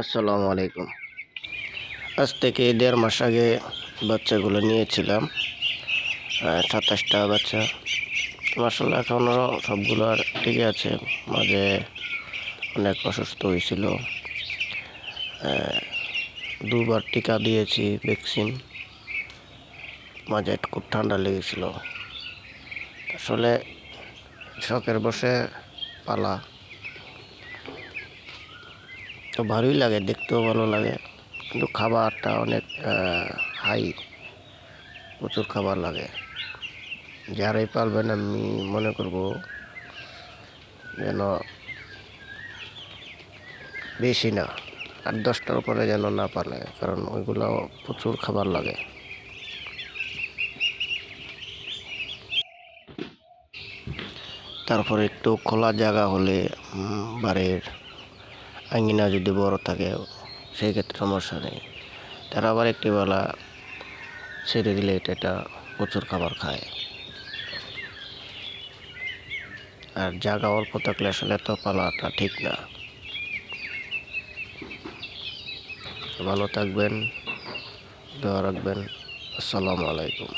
আসসালামু আলাইকুম। আজ থেকে ১.৫ মাস আগে বাচ্চাগুলো নিয়েছিলাম। ২৭টা বাচ্চা। মাশাআল্লাহ এখনও সবগুলো আর ঠিকই আছে। মাঝে অনেক অসুস্থ হয়েছিল। ২ বার টিকা দিয়েছি ভ্যাকসিন। মাঝে খুব ঠান্ডা লেগেছিল। আসলে শখের বশে পালা। তো ভালোই লাগে, দেখতেও ভালো লাগে, কিন্তু খাবারটা অনেক হাই, প্রচুর খাবার লাগে। যারাই পালবেন আমি মনে করব যেন বেশি না, ৮-১০টার উপরে যেন না পালে, কারণ ওইগুলো প্রচুর খাবার লাগে। তারপরে একটু খোলা জায়গা হলে, বাড়ির আঙিনা যদি বড় থাকে সেই ক্ষেত্রে সমস্যা নেই। তারা আবার একটি বেলা ছেড়ে দিলে এটা প্রচুর খাবার খায়। আর জায়গা অল্প থাকলে আসলে তো পালাটা ঠিক না। ভালো থাকবেন, দোয়া রাখবেন। আসসালামু আলাইকুম।